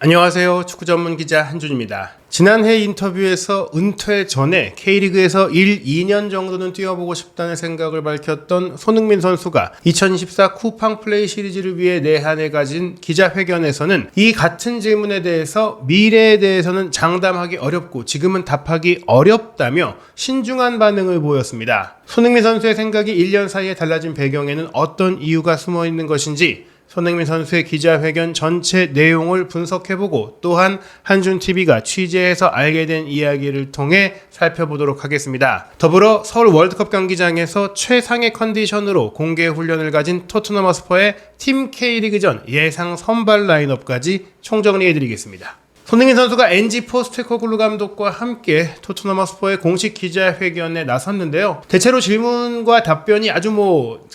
안녕하세요. 축구 전문 기자 한준입니다. 지난해 인터뷰에서 은퇴 전에 K리그에서 1, 2년 정도는 뛰어보고 싶다는 생각을 밝혔던 손흥민 선수가 2024 쿠팡 플레이 시리즈를 위해 내한해 가진 기자회견에서는 이 같은 질문에 대해서 미래에 대해서는 장담하기 어렵고 지금은 답하기 어렵다며 신중한 반응을 보였습니다. 손흥민 선수의 생각이 1년 사이에 달라진 배경에는 어떤 이유가 숨어 있는 것인지 손흥민 선수의 기자회견 전체 내용을 분석해보고 또한 한준TV가 취재해서 알게 된 이야기를 통해 살펴보도록 하겠습니다. 더불어 서울 월드컵 경기장에서 최상의 컨디션으로 공개 훈련을 가진 토트넘 허스퍼의 팀 K리그전 예상 선발 라인업까지 총정리해드리겠습니다. 손흥민 선수가 엔지 포스테코글루 감독과 함께 토트넘 허스퍼의 공식 기자회견에 나섰는데요. 대체로 질문과 답변이 아주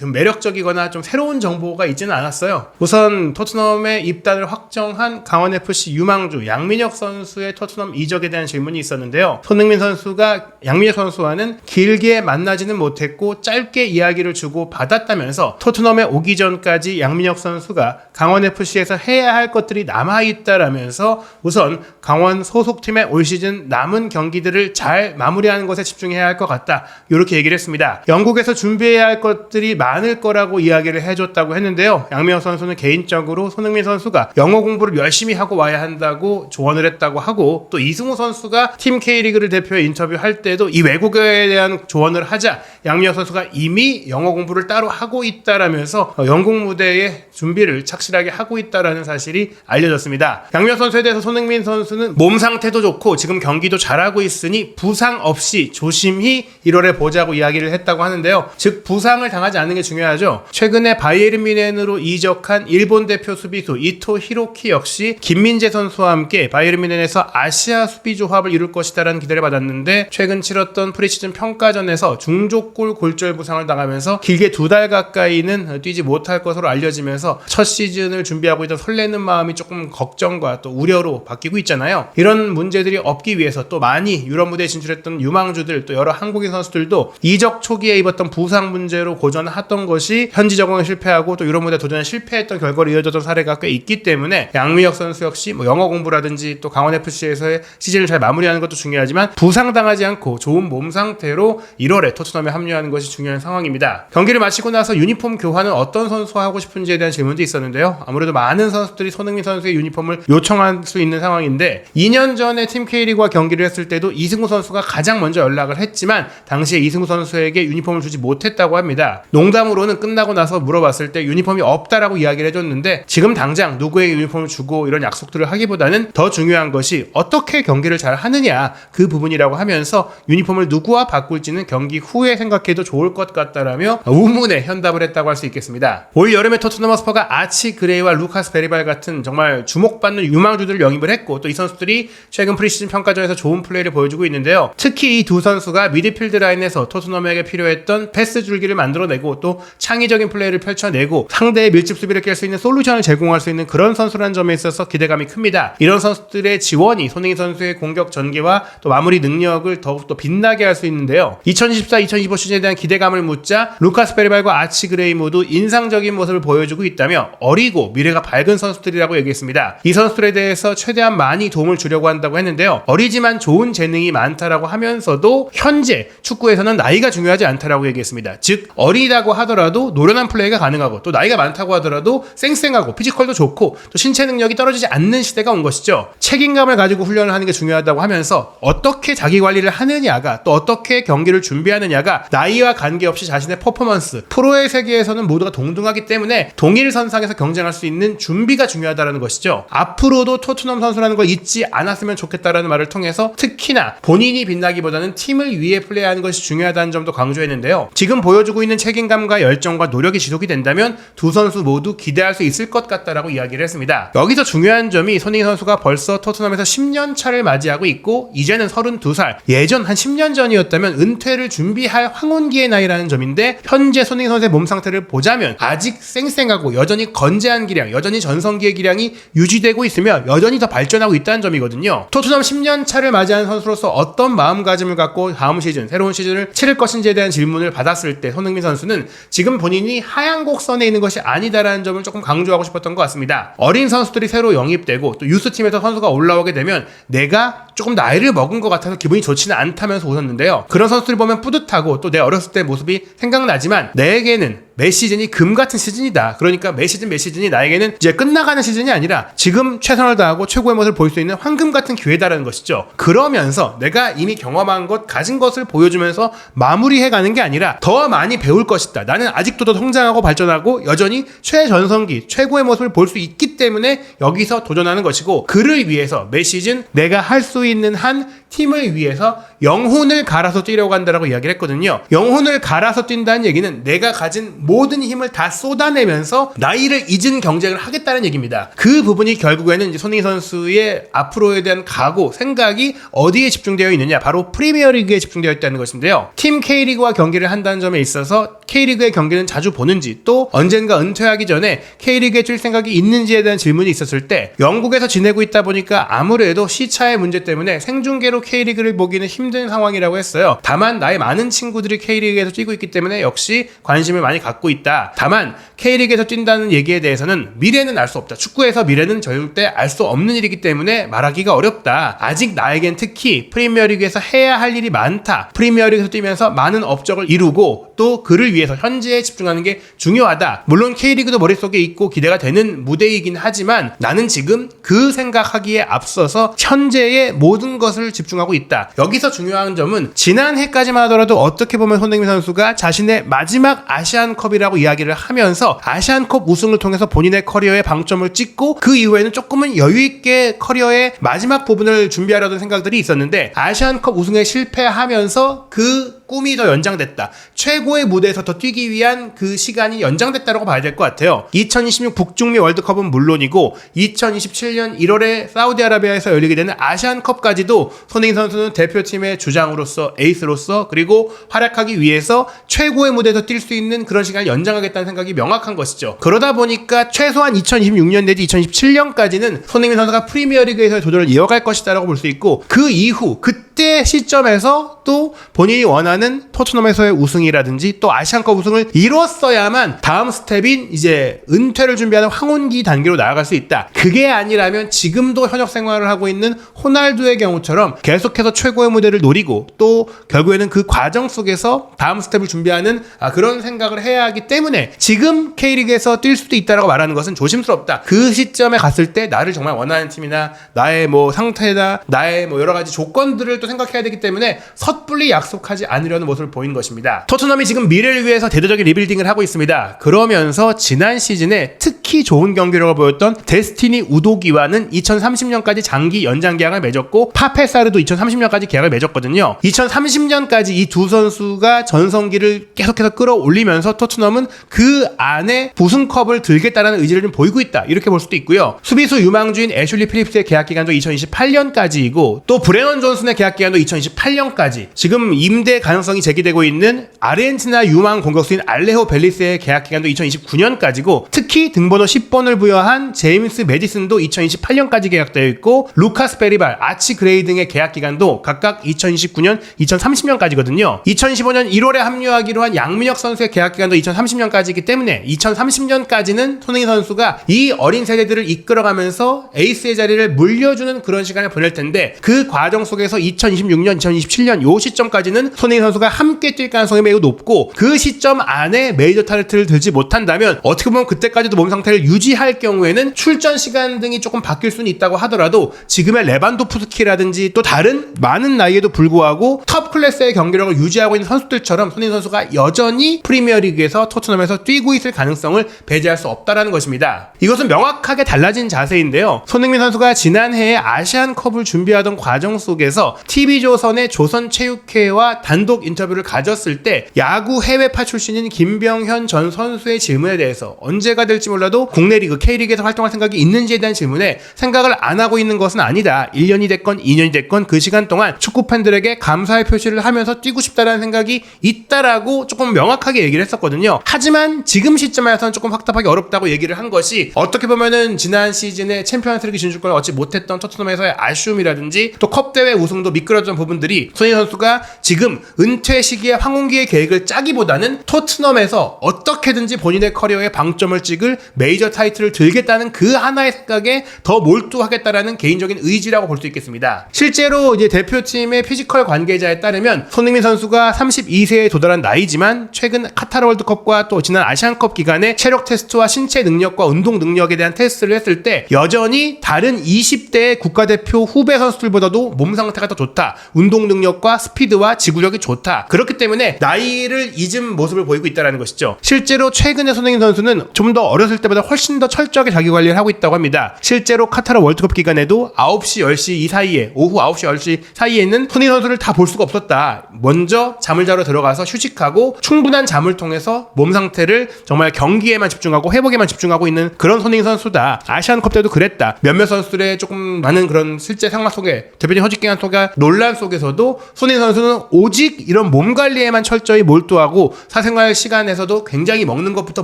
매력적이거나 좀 새로운 정보가 있지는 않았어요. 우선 토트넘의 입단을 확정한 강원FC 유망주 양민혁 선수의 토트넘 이적에 대한 질문이 있었는데요. 손흥민 선수가 양민혁 선수와는 길게 만나지는 못했고 짧게 이야기를 주고 받았다면서 토트넘에 오기 전까지 양민혁 선수가 강원FC에서 해야 할 것들이 남아있다라면서 우선 강원 소속팀의 올 시즌 남은 경기들을 잘 마무리하는 것에 집중해야 할 것 같다. 이렇게 얘기를 했습니다. 영국에서 준비해야 할 것들이 많을 거라고 이야기를 해줬다고 했는데요. 양민혁 선수는 개인적으로 손흥민 선수가 영어 공부를 열심히 하고 와야 한다고 조언을 했다고 하고 또 이승우 선수가 팀 K리그를 대표해 인터뷰할 때도 이 외국어에 대한 조언을 하자 양민혁 선수가 이미 영어 공부를 따로 하고 있다라면서 영국 무대의 준비를 착실하게 하고 있다라는 사실이 알려졌습니다. 양민혁 선수에 대해서 손흥민 선수는 몸 상태도 좋고 지금 경기도 잘하고 있으니 부상 없이 조심히 1월에 보자고 이야기를 했다고 하는데요. 즉 부상을 당하지 않는 게 중요하죠. 최근에 바이에른 뮌헨으로 이적한 일본 대표 수비수 이토 히로키 역시 김민재 선수와 함께 바이에른 뮌헨에서 아시아 수비 조합을 이룰 것이다라는 기대를 받았는데 최근 치렀던 프리시즌 평가전에서 중족골 골절 부상을 당하면서 길게 2달 가까이는 뛰지 못할 것으로 알려지면서 첫 시즌을 준비하고 있던 설레는 마음이 조금 걱정과 또 우려로 바뀌고 있잖아요. 이런 문제들이 없기 위해서 또 많이 유럽 무대에 진출했던 유망주들 또 여러 한국인 선수들도 이적 초기에 입었던 부상 문제로 고전했던 것이 현지 적응에 실패하고 또 유럽 무대 도전에 실패했던 결과로 이어졌던 사례가 꽤 있기 때문에 양민혁 선수 역시 영어 공부라든지 또 강원FC에서의 시즌을 잘 마무리하는 것도 중요하지만 부상당하지 않고 좋은 몸 상태로 1월에 토트넘에 합류하는 것이 중요한 상황입니다. 경기를 마치고 나서 유니폼 교환은 어떤 선수와 하고 싶은지에 대한 질문도 있었는데요. 아무래도 많은 선수들이 손흥민 선수의 유니폼을 요청할 수 있는 상황인데 2년 전에 팀 K리그와 경기를 했을 때도 이승우 선수가 가장 먼저 연락을 했지만 당시에 이승우 선수에게 유니폼을 주지 못했다고 합니다. 농담으로는 끝나고 나서 물어봤을 때 유니폼이 없다라고 이야기를 해줬는데 지금 당장 누구에게 유니폼을 주고 이런 약속들을 하기보다는 더 중요한 것이 어떻게 경기를 잘 하느냐 그 부분이라고 하면서 유니폼을 누구와 바꿀지는 경기 후에 생각해도 좋을 것 같다라며 우문에 현답을 했다고 할 수 있겠습니다. 올 여름에 토트넘 허스퍼가 아치 그레이와 루카스 베리발 같은 정말 주목받는 유망주들을 영입을 했고 또 이 선수들이 최근 프리시즌 평가전에서 좋은 플레이를 보여주고 있는데요. 특히 이 두 선수가 미드필드 라인에서 토트넘에게 필요했던 패스 줄기를 만들어내고 또 창의적인 플레이를 펼쳐내고 상대의 밀집 수비를 깰 수 있는 솔루션을 제공할 수 있는 그런 선수라는 점에 있어서 기대감이 큽니다. 이런 선수들의 지원이 손흥민 선수의 공격 전개와 또 마무리 능력을 더욱더 빛나게 할 수 있는데요. 2024-2025 시즌에 대한 기대감을 묻자 루카스 베리발과 아치 그레이 모두 인상적인 모습을 보여주고 있다며 어리고 미래가 밝은 선수들이라고 얘기했습니다. 이 선수들에 대해서 최대한 많이 도움을 주려고 한다고 했는데요. 어리지만 좋은 재능이 많다라고 하면서도 현재 축구에서는 나이가 중요하지 않다라고 얘기했습니다. 즉 어리다고 하더라도 노련한 플레이가 가능하고 또 나이가 많다고 하더라도 쌩쌩하고 피지컬도 좋고 또 신체 능력이 떨어지지 않는 시대가 온 것이죠. 책임감을 가지고 훈련을 하는 게 중요하다고 하면서 어떻게 자기 관리를 하느냐가 또 어떻게 경기를 준비하느냐가 나이와 관계없이 자신의 퍼포먼스 프로의 세계에서는 모두가 동등하기 때문에 동일선상에서 경쟁할 수 있는 준비가 중요하다는 것이죠. 앞으로도 토트넘 선수라는 걸 잊지 않았으면 좋겠다라는 말을 통해서 특히나 본인이 빛나기보다는 팀을 위해 플레이하는 것이 중요하다는 점도 강조했는데요. 지금 보여주고 있는 책임감과 열정과 노력이 지속이 된다면 두 선수 모두 기대할 수 있을 것 같다라고 이야기를 했습니다. 여기서 중요한 점이 손흥민 선수가 벌써 토트넘에서 10년 차를 맞이하고 있고 이제는 32살 예전 한 10년 전이었다면 은퇴를 준비할 황혼기의 나이라는 점인데 현재 손흥민 선수의 몸 상태를 보자면 아직 쌩쌩하고 여전히 건재한 기량 여전히 전성기의 기량이 유지되고 있으며 여전히 더 발전하고 있다는 점이거든요. 토트넘 10년 차를 맞이한 선수로서 어떤 마음가짐을 갖고 다음 시즌, 새로운 시즌을 치를 것인지에 대한 질문을 받았을 때 손흥민 선수는 지금 본인이 하얀 곡선에 있는 것이 아니다라는 점을 조금 강조하고 싶었던 것 같습니다. 어린 선수들이 새로 영입되고 또 유스팀에서 선수가 올라오게 되면 내가 조금 나이를 먹은 것 같아서 기분이 좋지는 않다면서 웃었는데요. 그런 선수들을 보면 뿌듯하고 또 내 어렸을 때 모습이 생각나지만 내게는 매 시즌이 금 같은 시즌이다. 그러니까 매 시즌이 나에게는 이제 끝나가는 시즌이 아니라 지금 최선을 다하고 최고의 모습을 보일 수 있는 황금 같은 기회다라는 것이죠. 그러면서 내가 이미 경험한 것, 가진 것을 보여주면서 마무리해가는 게 아니라 더 많이 배울 것이다. 나는 아직도 더 성장하고 발전하고 여전히 최전성기, 최고의 모습을 볼 수 있기 때문에 여기서 도전하는 것이고, 그를 위해서 매 시즌 내가 할 수 있는 한 팀을 위해서 영혼을 갈아서 뛰려고 한다라고 이야기를 했거든요. 영혼을 갈아서 뛴다는 얘기는 내가 가진 모든 힘을 다 쏟아내면서 나이를 잊은 경쟁을 하겠다는 얘기입니다. 그 부분이 결국에는 이제 손흥민 선수의 앞으로에 대한 각오, 생각이 어디에 집중되어 있느냐, 바로 프리미어리그에 집중되어 있다는 것인데요. 팀 K리그와 경기를 한다는 점에 있어서 K리그의 경기는 자주 보는지, 또 언젠가 은퇴하기 전에 K리그에 뛸 생각이 있는지에 대한 질문이 있었을 때 영국에서 지내고 있다 보니까 아무래도 시차의 문제 때문에 생중계로 K리그를 보기는 힘든 상황이라고 했어요. 다만 나의 많은 친구들이 K리그에서 뛰고 있기 때문에 역시 관심을 많이 갖고 있다. 다만 K리그에서 뛴다는 얘기에 대해서는 미래는 알 수 없다. 축구에서 미래는 절대 알 수 없는 일이기 때문에 말하기가 어렵다. 아직 나에겐 특히 프리미어리그에서 해야 할 일이 많다. 프리미어리그에서 뛰면서 많은 업적을 이루고 또 그를 위해서 현재에 집중하는 게 중요하다. 물론 K리그도 머릿속에 있고 기대가 되는 무대이긴 하지만 나는 지금 그 생각하기에 앞서서 현재의 모든 것을 집중하고 있다. 여기서 중요한 점은 지난해까지만 하더라도 어떻게 보면 손흥민 선수가 자신의 마지막 아시안컵이라고 이야기를 하면서 아시안컵 우승을 통해서 본인의 커리어에 방점을 찍고 그 이후에는 조금은 여유있게 커리어의 마지막 부분을 준비하려던 생각들이 있었는데, 아시안컵 우승에 실패하면서 그 꿈이 더 연장됐다. 최고의 무대에서 더 뛰기 위한 그 시간이 연장됐다고 봐야 될 것 같아요. 2026 북중미 월드컵은 물론이고 2027년 1월에 사우디아라비아에서 열리게 되는 아시안컵까지도 손흥민 선수는 대표팀의 주장으로서, 에이스로서, 그리고 활약하기 위해서 최고의 무대에서 뛸 수 있는 그런 시간을 연장하겠다는 생각이 명확한 것이죠. 그러다 보니까 최소한 2026년 내지 2027년까지는 손흥민 선수가 프리미어리그에서의 도전을 이어갈 것이다라고 볼 수 있고, 그 이후 그때 시점에서 또 본인이 원하는 토트넘에서의 우승이라든지 또 아시안컵 우승을 이뤘어야만 다음 스텝인 이제 은퇴를 준비하는 황혼기 단계로 나아갈 수 있다. 그게 아니라면 지금도 현역 생활을 하고 있는 호날두의 경우처럼 계속해서 최고의 무대를 노리고 또 결국에는 그 과정 속에서 다음 스텝을 준비하는 그런 생각을 해야 하기 때문에 지금 K리그에서 뛸 수도 있다라고 말하는 것은 조심스럽다. 그 시점에 갔을 때 나를 정말 원하는 팀이나 나의 뭐 상태나 나의 뭐 여러 가지 조건들을 또 생각해야 되기 때문에 섣불리 약속하지 않으려는 모습을 보인 것입니다. 토트넘이 지금 미래를 위해서 대대적인 리빌딩을 하고 있습니다. 그러면서 지난 시즌에 특히 좋은 경기력을 보였던 데스티니 우도기와는 2030년까지 장기 연장 계약을 맺었고 파페사르도 2030년까지 계약을 맺었거든요. 2030년까지 이 두 선수가 전성기를 계속해서 끌어올리면서 토트넘은 그 안에 우승컵을 들겠다는 의지를 좀 보이고 있다. 이렇게 볼 수도 있고요. 수비수 유망주인 애슐리 필립스의 계약 기간도 2028년까지이고 또 브레넌 존슨의 계약 기간도 2028년까지, 지금 임대 가능성이 제기되고 있는 아르헨티나 유망 공격수인 알레호 벨리스의 계약 기간도 2029년까지고 특히 등번호 10번을 부여한 제임스 메디슨도 2028년까지 계약되어 있고 루카스 베리발, 아치 그레이 등의 계약 기간도 각각 2029년, 2030년까지거든요. 2015년 1월에 합류하기로 한 양민혁 선수의 계약 기간도 2030년까지이기 때문에 2030년까지는 손흥민 선수가 이 어린 세대들을 이끌어가면서 에이스의 자리를 물려주는 그런 시간을 보낼 텐데, 그 과정 속에서 2026년, 2027년 요 시점까지는 손흥민 선수가 함께 뛸 가능성이 매우 높고, 그 시점 안에 메이저 타이틀을 들지 못한다면 어떻게 보면 그때까지도 몸 상태를 유지할 경우에는 출전 시간 등이 조금 바뀔 수는 있다고 하더라도 지금의 레반도프스키라든지 또 다른 많은 나이에도 불구하고 톱 클래스의 경기력을 유지하고 있는 선수들처럼 손흥민 선수가 여전히 프리미어리그에서 토트넘에서 뛰고 있을 가능성을 배제할 수 없다라는 것입니다. 이것은 명확하게 달라진 자세인데요. 손흥민 선수가 지난해에 아시안컵을 준비하던 과정 속에서 TV조선의 조선체육회와 단독 단독 인터뷰를 가졌을 때 야구 해외파 출신인 김병현 전 선수의 질문에 대해서 언제가 될지 몰라도 국내 리그 K리그에서 활동할 생각이 있는지에 대한 질문에 생각을 안 하고 있는 것은 아니다. 1년이 됐건 2년이 됐건 그 시간 동안 축구 팬들에게 감사의 표시를 하면서 뛰고 싶다라는 생각이 있다라고 조금 명확하게 얘기를 했었거든요. 하지만 지금 시점에서는 조금 확답하기 어렵다고 얘기를 한 것이 어떻게 보면은 지난 시즌에 챔피언스리그 진출권을 얻지 못했던 토트넘에서의 아쉬움이라든지 또 컵대회 우승도 미끄러졌던 부분들이 손흥민 선수가 지금 은퇴 시기에 황혼기의 계획을 짜기보다는 토트넘에서 어떻게든지 본인의 커리어에 방점을 찍을 메이저 타이틀을 들겠다는 그 하나의 생각에 더 몰두하겠다라는 개인적인 의지라고 볼 수 있겠습니다. 실제로 이제 대표팀의 피지컬 관계자에 따르면 손흥민 선수가 32세에 도달한 나이지만 최근 카타르 월드컵과 또 지난 아시안컵 기간에 체력 테스트와 신체 능력과 운동 능력에 대한 테스트를 했을 때 여전히 다른 20대의 국가대표 후배 선수들보다도 몸 상태가 더 좋다. 운동 능력과 스피드와 지구력이 좋다. 그렇기 때문에 나이를 잊은 모습을 보이고 있다는 것이죠. 실제로 최근에 손흥민 선수는 좀 더 어렸을 때보다 훨씬 더 철저하게 자기 관리를 하고 있다고 합니다. 실제로 카타르 월드컵 기간에도 9시, 10시 이 사이에 오후 9시, 10시 사이에 있는 손흥민 선수를 다 볼 수가 없었다. 먼저 잠을 자러 들어가서 휴식하고 충분한 잠을 통해서 몸 상태를 정말 경기에만 집중하고 회복에만 집중하고 있는 그런 손흥민 선수다. 아시안컵 때도 그랬다. 몇몇 선수들의 조금 많은 그런 실제 상황 속에 대표팀 허직 기간 속에 논란 속에서도 손흥민 선수는 오직 이런 몸 관리에만 철저히 몰두하고 사생활 시간에서도 굉장히 먹는 것부터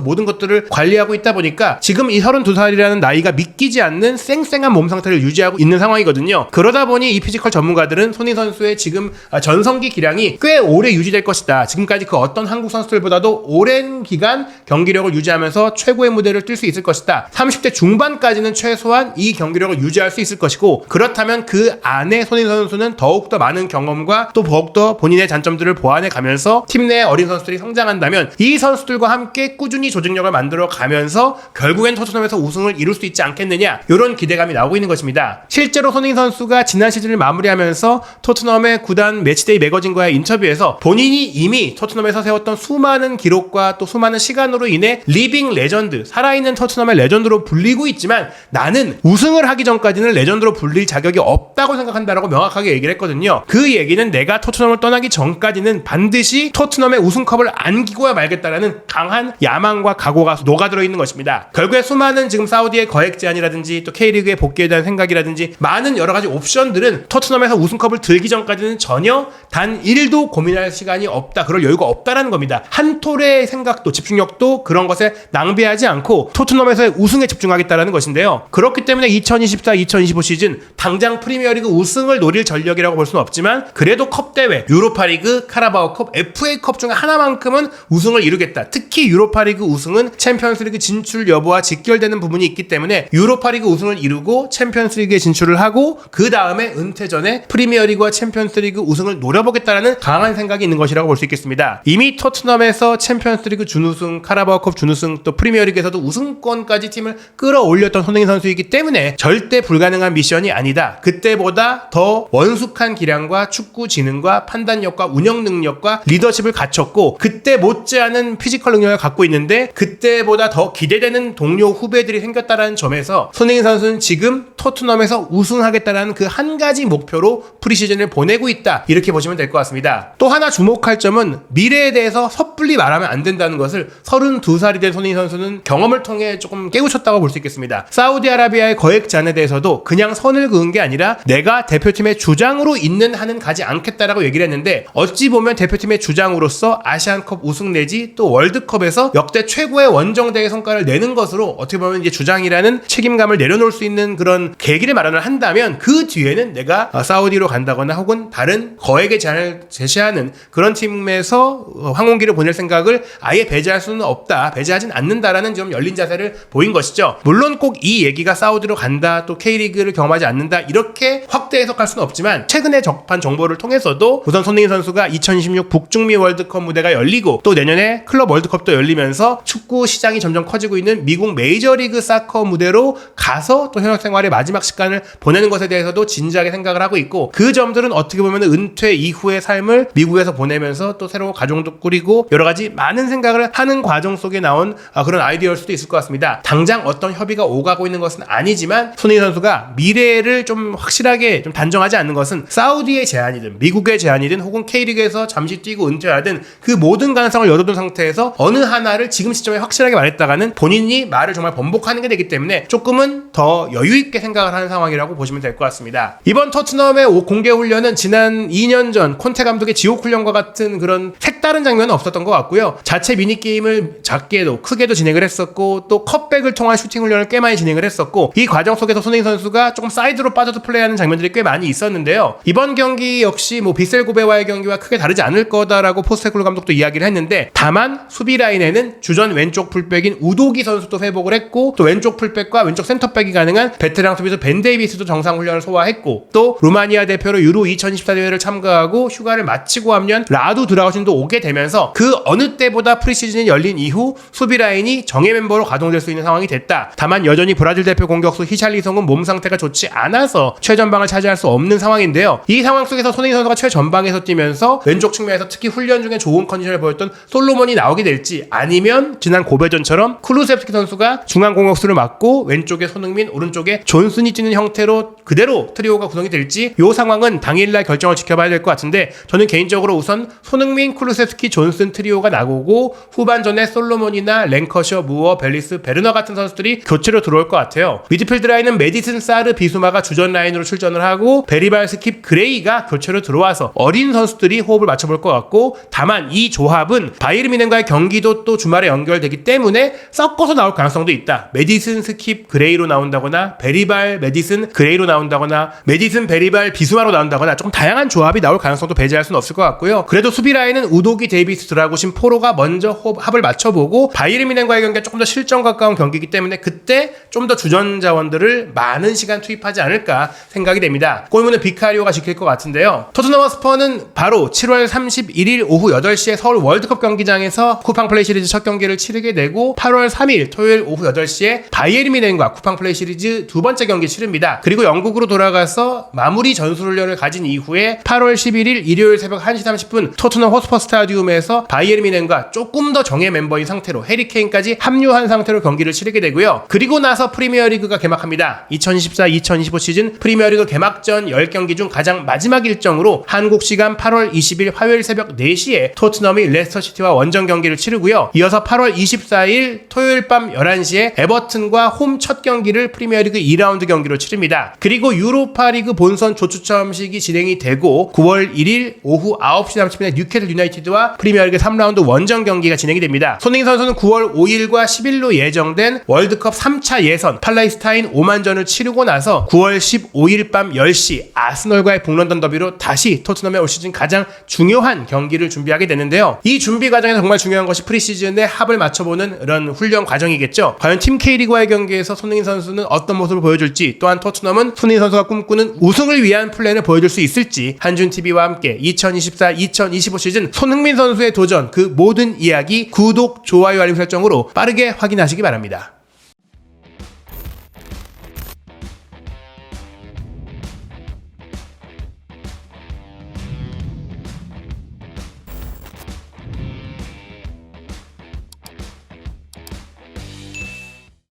모든 것들을 관리하고 있다 보니까 지금 이 32살이라는 나이가 믿기지 않는 쌩쌩한 몸 상태를 유지하고 있는 상황이거든요. 그러다 보니 이 피지컬 전문가들은 손흥민 선수의 지금 전성기 기량이 꽤 오래 유지될 것이다. 지금까지 그 어떤 한국 선수들보다도 오랜 기간 경기력을 유지하면서 최고의 무대를 뛸 수 있을 것이다. 30대 중반까지는 최소한 이 경기력을 유지할 수 있을 것이고 그렇다면 그 안에 손흥민 선수는 더욱더 많은 경험과 또 더욱더 본인의 장점들을 보완해 가면서 팀 내 어린 선수들이 성장한다면 이 선수들과 함께 꾸준히 조직력을 만들어 가면서 결국엔 토트넘에서 우승을 이룰 수 있지 않겠느냐 이런 기대감이 나오고 있는 것입니다. 실제로 손흥민 선수가 지난 시즌을 마무리하면서 토트넘의 구단 매치데이 매거진과의 인터뷰에서 본인이 이미 토트넘에서 세웠던 수많은 기록과 또 수많은 시간으로 인해 리빙 레전드, 살아있는 토트넘의 레전드로 불리고 있지만 나는 우승을 하기 전까지는 레전드로 불릴 자격이 없다고 생각한다라고 명확하게 얘기를 했거든요. 그 얘기는 내가 토트넘을 떠나기 전까지는 반드시 토트넘의 우승컵을 안기고야 말겠다라는 강한 야망과 각오가 녹아들어 있는 것입니다. 결국에 수많은 지금 사우디의 거액 제한이라든지 또 K리그의 복귀에 대한 생각이라든지 많은 여러 가지 옵션들은 토트넘에서 우승컵을 들기 전까지는 전혀 단 1도 고민할 시간이 없다. 그럴 여유가 없다라는 겁니다. 한 톨의 생각도 집중력도 그런 것에 낭비하지 않고 토트넘에서의 우승에 집중하겠다라는 것인데요. 그렇기 때문에 2024-2025 시즌 당장 프리미어리그 우승을 노릴 전력이라고 볼 수는 없지만 그래도 컵대회, 유로파리그, 카라바오컵, FA컵 중에 하나만큼은 우승을 이루겠다. 특히 유로파리그 우승은 챔피언스리그 진출 여부와 직결되는 부분이 있기 때문에 유로파리그 우승을 이루고 챔피언스리그에 진출을 하고 그 다음에 은퇴 전에 프리미어리그와 챔피언스리그 우승을 노려보겠다라는 강한 생각이 있는 것이라고 볼 수 있겠습니다. 이미 토트넘에서 챔피언스리그 준우승, 카라바오컵 준우승, 또 프리미어리그에서도 우승권까지 팀을 끌어올렸던 손흥민 선수이기 때문에 절대 불가능한 미션이 아니다. 그때보다 더 원숙한 기량과 축구 지능과 판단력과 운영 능력과 리더십을 갖췄고 그때 못지않은 피지컬 능력을 갖고 있는데 그때보다 더 기대되는 동료 후배들이 생겼다라는 점에서 손흥민 선수는 지금 토트넘에서 우승하겠다라는 그 한 가지 목표로 프리시즌을 보내고 있다. 이렇게 보시면 될 것 같습니다. 또 하나 주목할 점은 미래에 대해서 섣불리 말하면 안 된다는 것을 32살이 된 손흥민 선수는 경험을 통해 조금 깨우쳤다고 볼 수 있겠습니다. 사우디아라비아의 거액 제한에 대해서도 그냥 선을 그은 게 아니라 내가 대표팀의 주장으로 있는 한은 가지 않겠다라고 얘기를 했는데 어찌 보면 대표팀의 주장으로서 아시안컵 우승 내지 또 월드컵에서 역대 최고의 원정대회 성과를 내는 것으로 어떻게 보면 이제 주장이라는 책임감을 내려놓을 수 있는 그런 계기를 마련을 한다면 그 뒤에는 내가 사우디로 간다거나 혹은 다른 거액의 제한을 제시하는 그런 팀에서 황혼기를 보낼 생각을 아예 배제할 수는 없다. 배제하진 않는다라는 좀 열린 자세를 보인 것이죠. 물론 꼭 이 얘기가 사우디로 간다 또 K리그를 경험하지 않는다 이렇게 확대 해석할 수는 없지만 최근에 접한 정보를 통해서도 우선 손흥민 선수가 2026 북중미 월드컵 무대가 열리고 또 내년에 클럽 월드컵도 열리면서 축구 시장이 점점 커지고 있는 미국 메이저리그 사커 무대로 가서 또 현역 생활의 마지막 시간을 보내는 것에 대해서도 진지하게 생각을 하고 있고 그 점들은 어떻게 보면 은퇴 이후의 삶을 미국에서 보내면서 또 새로운 가정도 꾸리고 여러 가지 많은 생각을 하는 과정 속에 나온 그런 아이디어일 수도 있을 것 같습니다. 당장 어떤 협의가 오가고 있는 것은 아니지만 손흥민 선수가 미래를 좀 확실하게 좀 단정하지 않는 것은 사우디의 제안이든 미국의 제안이든 혹은 K리그에서 잠시 뛰고 은퇴하든 그 모든 가능성을 열어둔 상태에서 어느 하나를 지금 시점에 확실하게 말했다가는 본인이 말을 정말 번복하는 게 되기 때문에 조금은 더 여유있게 생각을 하는 상황이라고 보시면 될 것 같습니다. 이번 토트넘의 공개 훈련은 지난 2년 전 콘테 감독의 지옥 훈련과 같은 그런 색다른 장면은 없었던 것 같고요. 자체 미니게임을 작게도 크게도 진행을 했었고 또 컵백을 통한 슈팅 훈련을 꽤 많이 진행을 했었고 이 과정 속에서 손흥민 선수가 조금 사이드로 빠져서 플레이하는 장면들이 꽤 많이 있었는데요. 이번 경기 역시 비셀 고베와의 경기와 크게 다르지 않을 거다라고 포스테코글루 감독도 이야기를 했는데 다만 수비 라인에는 주전 왼쪽 풀백인 우도기 선수도 회복을 했고 또 왼쪽 풀백과 왼쪽 센터백이 가능한 베테랑 수비수 벤 데이비스도 정상 훈련을 소화했고 또 루마니아 대표로 유로 2024 대회를 참가하고 휴가를 마치고 하면 라두 드라우신도 오게 되면서 그 어느 때보다 프리시즌이 열린 이후 수비 라인이 정예 멤버로 가동될 수 있는 상황이 됐다. 다만 여전히 브라질 대표 공격수 히샬리송은 몸 상태가 좋지 않아서 최전방을 차지할 수 없는 상황인데요. 이 상황 속에서 손흥민 선수가 최전방에서 뛰면서 왼쪽 측면에서 특히 훈련 중에 좋은 컨디션을 보였던 솔로몬이 나오게 될지 아니면 지난 고베전처럼 쿠루세프스키 선수가 중앙 공격수를 맡고 왼쪽에 손흥민, 오른쪽에 존슨이 뛰는 형태로 그대로 트리오가 구성이 될지 이 상황은 당일날 결정을 지켜봐야 될 것 같은데 저는 개인적으로 우선 손흥민, 쿠루세프스키, 존슨 트리오가 나오고 후반전에 솔로몬이나 랭커셔, 무어, 벨리스, 베르너 같은 선수들이 교체로 들어올 것 같아요. 미드필드 라인은 메디슨, 사르, 비수마가 주전 라인으로 출전을 하고 베리발, 스킵, 그레이가 교체로 들어와서 어린 선수들이 호흡을 맞춰볼 것 같고 다만 이 조합은 바이에른 뮌헨과의 경기도 또 주말에 연결되기 때문에 섞어서 나올 가능성도 있다. 메디슨, 스킵, 그레이로 나온다거나 베리발, 메디슨, 그레이로 나온다거나 메디슨, 베리발, 비수마로 나온다거나 조금 다양한 조합이 나올 가능성도 배제할 수는 없을 것 같고요. 그래도 수비 라인은 우도기, 데이비스, 드라구신, 포로가 먼저 합을 맞춰보고 바이에른 뮌헨과의 경기가 조금 더 실전 가까운 경기이기 때문에 그때 좀 더 주전 자원들을 많은 시간 투입하지 않을까 생각이 됩니다. 골문은 비카리오가 지킬 것 같은데요. 토트넘 스퍼는 바로 7월 31일 오후 8시에 서울 월드컵 경기장에서 쿠팡 플레이 시리즈 첫 경기를 치르게 되고 8월 3일 토요일 오후 8시에 바이에른 뮌헨과 쿠팡 플레이 시리즈 두 번째 경기 치릅니다. 그리고 영국으로 돌아가서 마무리 전술훈련을 가진 이후에 8월 11일 일요일 새벽 1시 30분 토트넘 호스퍼 스타디움에서 바이에른 뮌헨과 조금 더 정예 멤버인 상태로 해리 케인까지 합류한 상태로 경기를 치르게 되고요. 그리고 나서 프리미어리그가 개막합니다. 2014-2025 시즌 프리미어리그 개막전 10경기 중 가장 마지막 일정으로 한국 시간 8월 20일 화요일 새벽 4시에 토트넘이 레스터시티와 원정 경기를 치르고요. 이어서 8월 24일 토요일 밤 11시에 에버튼과 홈 첫 경기를 프리미어리그 2라운드 경기로 치릅니다. 그리고 유로파리그 본선 조추첨식이 진행이 되고 9월 1일 오후 9시 30분에 뉴캐슬 유나이티드와 프리미어리그 3라운드 원정 경기가 진행이 됩니다. 손흥민 선수는 9월 5일과 10일로 예정된 월드컵 3차 예선 팔레스타인 오만전을 치르고 나서 9월 15일 밤 10시 아스널과의 북런던 더비로 다시 토트넘의 올 시즌 가장 중요한 경기를 준비하게 되는데요. 이 준비 과정에서 정말 중요한 것이 프리시즌의 합을 맞춰보는 이런 훈련 과정이겠죠. 과연 팀 K리그와의 경기에서 손흥민 선수는 어떤 모습을 보여줄지 또한 토트넘은 손흥민 선수가 꿈꾸는 우승을 위한 플랜을 보여줄 수 있을지 한준TV와 함께 2024-2025 시즌 손흥민 선수의 도전 그 모든 이야기 구독, 좋아요, 알림 설정으로 빠르게 확인하시기 바랍니다.